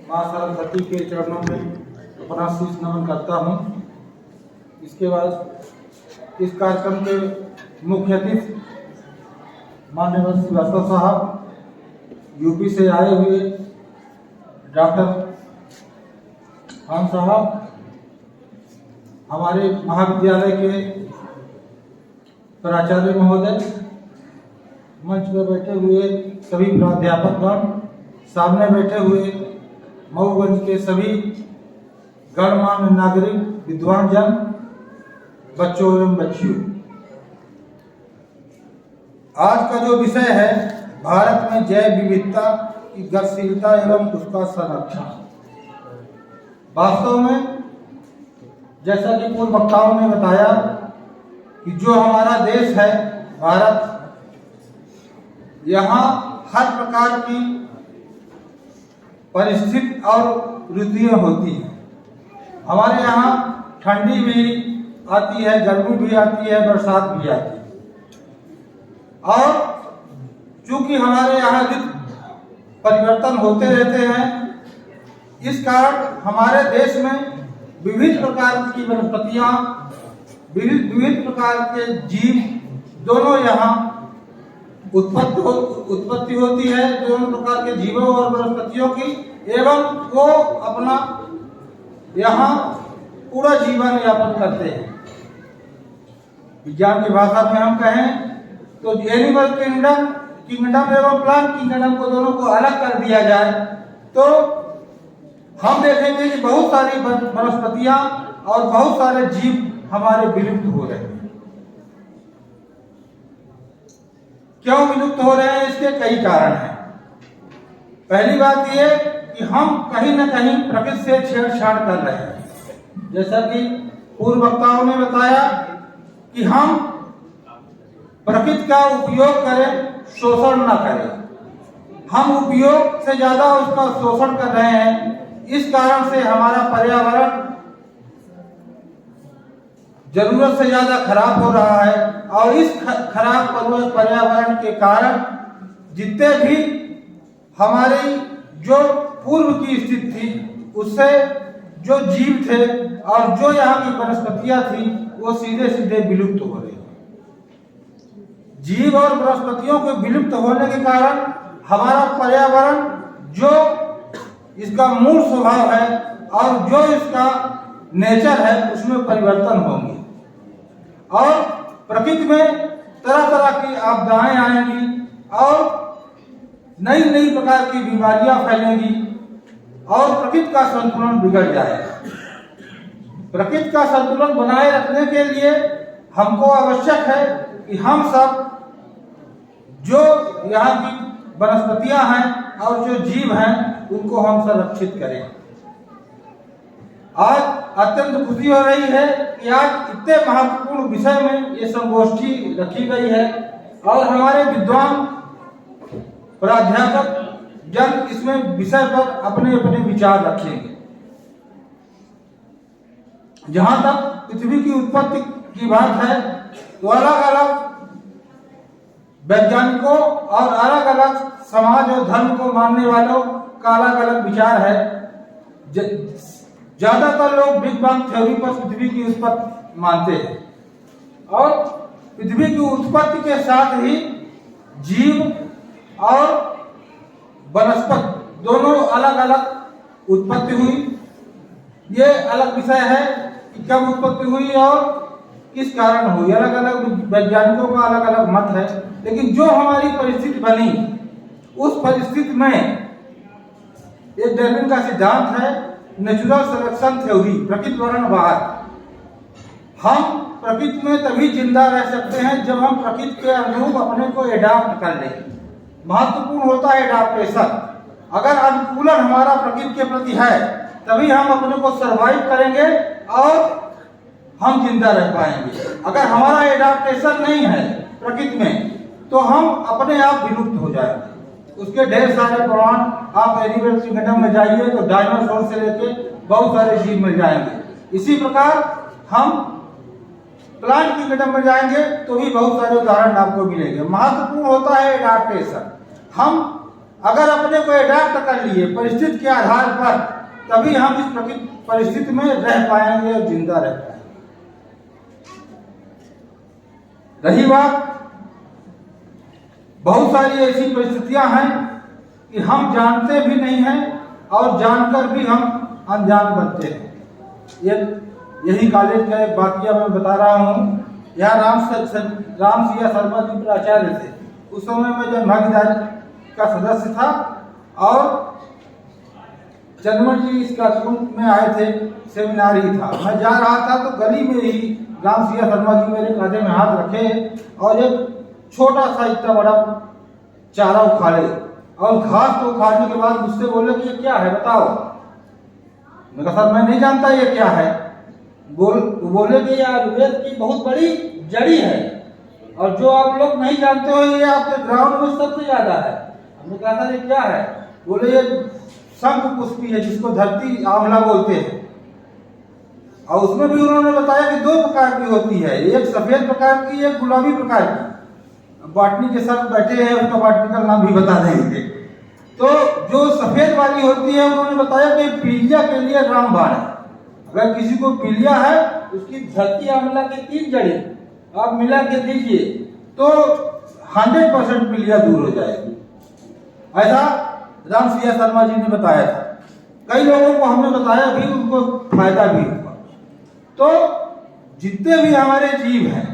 माँ सरस्वती के चरणों में अपना शीश नमन करता हूँ। इसके बाद इस कार्यक्रम के मुख्य अतिथि माननीय श्रीवास्तव साहब, यूपी से आए हुए डॉक्टर खान साहब, हमारे महाविद्यालय के प्राचार्य महोदय, मंच पर बैठे हुए सभी प्राध्यापकगण, सामने बैठे हुए मऊगंज के सभी गणमान्य नागरिक, विद्वान जन, बच्चों एवं बच्चियों, आज का जो विषय है भारत में जैव विविधता की गतिशीलता एवं उसका संरक्षण। वास्तव में जैसा कि पूर्व वक्ताओं ने बताया कि जो हमारा देश है भारत, यहाँ हर प्रकार की परिस्थिति और ऋतुएं होती हैं। हमारे यहाँ ठंडी भी आती है, गर्मी भी आती है, बरसात भी आती है। और चूंकि हमारे यहाँ ऋतु परिवर्तन होते रहते हैं, इस कारण हमारे देश में विविध प्रकार की वनस्पतियाँ, विविध प्रकार के जीव दोनों यहाँ उत्पत्ति होती है, दोनों प्रकार के जीवों और वनस्पतियों की, एवं वो अपना यहाँ पूरा जीवन यापन करते हैं। विज्ञान की भाषा में हम कहें तो एनिमल किंगडम एवं प्लांट किंगडम को दोनों को अलग कर दिया जाए तो हम देखेंगे कि बहुत सारी वनस्पतियां और बहुत सारे जीव हमारे विलुप्त हो रहे हैं। क्यों विलुप्त हो रहे हैं? इसके कई कारण हैं। पहली बात यह कि हम कहीं न कहीं प्रकृति से छेड़छाड़ कर रहे हैं। जैसा कि पूर्व वक्ताओं ने बताया कि हम प्रकृति का उपयोग करें, शोषण न करें। हम उपयोग से ज्यादा उसका शोषण कर रहे हैं। इस कारण से हमारा पर्यावरण जरूरत से ज्यादा खराब हो रहा है और इस खराब पर्यावरण के कारण जितने भी हमारी जो पूर्व की स्थिति थी उससे जो जीव थे और जो यहाँ की वनस्पतियां थी वो सीधे सीधे विलुप्त हो रही है। जीव और वनस्पतियों के विलुप्त होने के कारण हमारा पर्यावरण जो इसका मूल स्वभाव है और जो इसका नेचर है उसमें परिवर्तन होंगे और प्रकृति में तरह तरह की आपदाएं आएंगी और नई नई प्रकार की बीमारियां फैलेंगी और प्रकृति का संतुलन बिगड़ जाएगा। प्रकृति का संतुलन बनाए रखने के लिए हमको आवश्यक है कि हम सब जो यहाँ की वनस्पतियां हैं और जो जीव हैं उनको हम संरक्षित करें। आज अत्यंत खुशी हो रही है कि आज इतने महत्वपूर्ण विषय में ये संगोष्ठी रखी गई है और हमारे विद्वान प्राध्यापक जन इसमें विषय पर अपने अपने विचार रखेंगे। जहां तक पृथ्वी की उत्पत्ति की बात है तो अलग अलग वैज्ञानिकों और अलग अलग समाज और धर्म को मानने वालों का अलग अलग विचार है। ज्यादातर लोग बिग बैंग थ्योरी पर पृथ्वी की उत्पत्ति मानते हैं और पृथ्वी की उत्पत्ति के साथ ही जीव और वनस्पति दोनों अलग अलग उत्पत्ति हुई। ये अलग विषय है कि कब उत्पत्ति हुई और किस कारण हुई। अलग अलग वैज्ञानिकों का अलग अलग मत है, लेकिन जो हमारी परिस्थिति बनी उस परिस्थिति में एक डार्विन का सिद्धांत है, नेचुरल सिलेक्शन थ्योरी, प्रकृति वर्णवाद। हम प्रकृति में तभी जिंदा रह सकते हैं जब हम प्रकृति के अनुरूप अपने को एडाप्ट कर लें। महत्वपूर्ण होता है एडाप्टेशन। अगर अनुकूलन हमारा प्रकृति के प्रति है तभी हम अपने को सर्वाइव करेंगे और हम जिंदा रह पाएंगे। अगर हमारा एडाप्टेशन नहीं है प्रकृति में तो हम अपने आप विलुप्त हो जाएंगे। उसके ढेर सारे प्रमाण आप एनिमल किंगडम में जाइए तो डायनासोर से लेके बहुत सारे जीव मिल जाएंगे। इसी प्रकार हम प्लांट किंगडम में जाएंगे तो भी बहुत सारे उदाहरण आपको मिलेंगे। महत्वपूर्ण होता है एडाप्टेशन। हम अगर अपने को एडाप्ट कर लिए परिस्थिति के आधार पर, तभी हम इस परिस्थिति में रह पाएंगे और जिंदा रह पाएंगे। रही बात, बहुत सारी ऐसी परिस्थितियां हैं कि हम जानते भी नहीं हैं और जानकर भी हम अनजान बनते हैं। यही कॉलेज का एक वाकया मैं बता रहा हूँ। यहाँ राम सिया शर्मा जी प्राचार्य थे। उस समय मैं जन भागीदारी का सदस्य था और चंद्रमण जी इस क्लासरूम में आए थे, सेमिनार ही था। मैं जा रहा था तो गली में ही राम सिया शर्मा जी मेरे कांधे में हाथ रखे और एक छोटा सा इतना बड़ा चारा उखाड़े और घास को उखाड़ने के बाद मुझसे बोले कि ये क्या है बताओ। मैं कहा सर मैं नहीं जानता ये क्या है। बोले कि ये आयुर्वेद की बहुत बड़ी जड़ी है और जो आप लोग नहीं जानते हो ये आपके ग्राउंड में सबसे ज्यादा है। हमने कहा था ये क्या है। बोले ये शंख पुष्पी है जिसको धरती आंवला बोलते हैं। और उसमें भी उन्होंने बताया कि 2 प्रकार की होती है, एक सफेद प्रकार की, एक गुलाबी प्रकार की। बॉटनी के साथ बैठे हैं, उसका बॉटनिकल नाम भी बता देंगे। तो जो सफेद वाली होती है उन्होंने बताया कि पीलिया के लिए रामबाण है। अगर किसी को पीलिया है उसकी धरती आंवला की 3 जड़ें आप मिला के दीजिए तो 100% पीलिया दूर हो जाएगी। ऐसा राम सिया शर्मा जी ने बताया था। कई लोगों को हमने बताया भी, उनको फायदा भी हुआ। तो जितने भी हमारे जीव हैं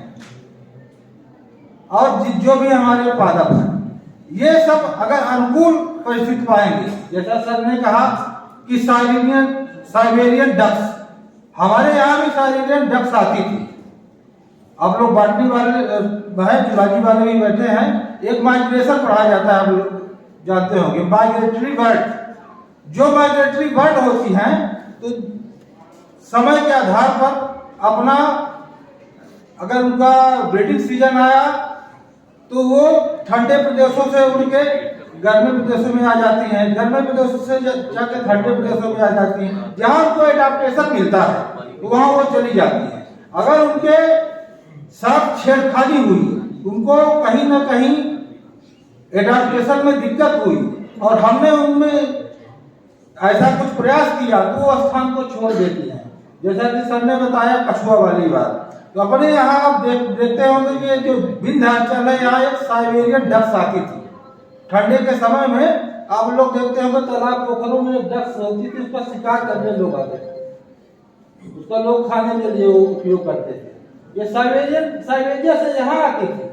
और जो भी हमारे पादप हैं, ये सब अगर अनुकूल परिस्थिति पाएंगे, जैसा सर ने कहा कि साइबेरियन डक्स, हमारे यहाँ भी साइबेरियन डक्स आती थी। आप लोग बॉटनी वाले जुलॉजी वाले भी बैठे हैं। एक माइग्रेशन पढ़ाया जाता है, आप लोग जानते होंगे, माइग्रेटरी बर्ड। जो माइग्रेटरी बर्ड होती हैं तो समय के आधार पर अपना, अगर उनका ब्रीडिंग सीजन आया तो वो ठंडे प्रदेशों से उड़ के गर्म प्रदेशों में आ जाती हैं, गर्म प्रदेशों से जाके ठंडे प्रदेशों में आ जाती हैं। जहां उनको एडाप्टेशन मिलता है तो वहां वो चली जाती हैं। अगर उनके साथ छेड़खानी हुई, उनको कहीं ना कहीं एडाप्टेशन में दिक्कत हुई और हमने उनमें ऐसा कुछ प्रयास किया तो वो स्थान को छोड़ देती हैं। जैसा कि सर ने बताया कछुआ वाली बात, तो अपने यहाँ आप देखते होंगे कि जो विंध्याचल है, यहाँ एक साइबेरियन डक्स आती थी। ठंडे के समय में आप लोग देखते होंगे तालाब पोखरों में एक डक्स होती थी, उसका शिकार करने लोग आते थे, उसका लोग खाने के लिए उपयोग करते थे। ये साइबेरिया से यहाँ आती थी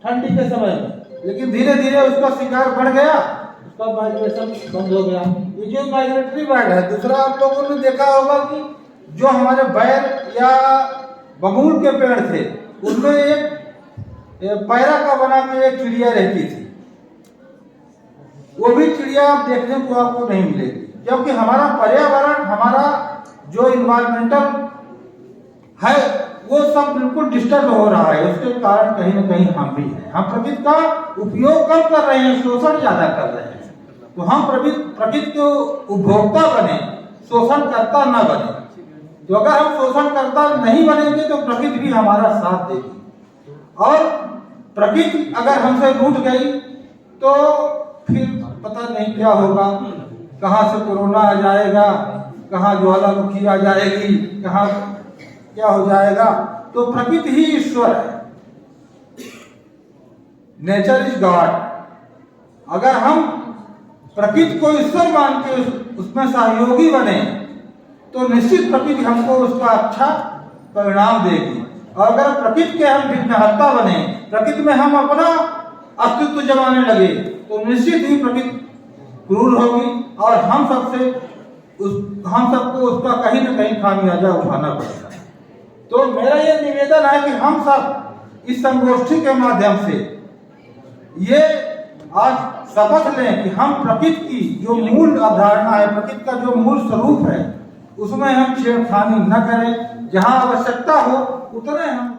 ठंडी के समय में, लेकिन धीरे धीरे उसका शिकार बढ़ गया, उसका माइग्रेशन बंद हो गया। ये जो माइग्रेटरी बर्ड है। दूसरा आप लोगों ने देखा होगा कि जो हमारे बैर या बबूल के पेड़ थे उनमें एक पैरा का बना के एक चिड़िया रहती थी। वो भी चिड़िया आप देखने को आपको नहीं मिलेगी, क्योंकि हमारा पर्यावरण, हमारा जो इन्वायरमेंटल है वो सब बिल्कुल डिस्टर्ब हो रहा है। उसके कारण कहीं ना कहीं हम भी हैं। हम प्रकृति का उपयोग कम कर रहे हैं, शोषण ज्यादा कर रहे हैं। तो हम प्रकृति के उपभोक्ता बने, शोषण करता न बने। तो अगर हम शोषण करता नहीं बनेंगे तो प्रकृति भी हमारा साथ देगी। और प्रकृति अगर हमसे रूठ गई तो फिर पता नहीं क्या होगा, कहाँ से कोरोना आ जाएगा, कहाँ ज्वालामुखी आ जाएगी, कहाँ क्या हो जाएगा। तो प्रकृति ही ईश्वर है, नेचर इज गॉड। अगर हम प्रकृति को ईश्वर मान के उसमें सहयोगी बने तो निश्चित प्रकृति हमको उसका अच्छा परिणाम देगी। और अगर प्रकृति के हम विघ्नहर्ता बने, प्रकृति में हम अपना अस्तित्व जमाने लगे तो निश्चित ही प्रकृति क्रूर होगी और हम सबको उसका कहीं न कहीं खामियाजा उठाना पड़ेगा। तो मेरा ये निवेदन है कि हम सब इस संगोष्ठी के माध्यम से ये आज शपथ लें कि हम प्रकृति की जो मूल अवधारणा है, प्रकृति का जो मूल स्वरूप है, उसमें हम छेड़खानी न करें। जहां आवश्यकता हो उतने हम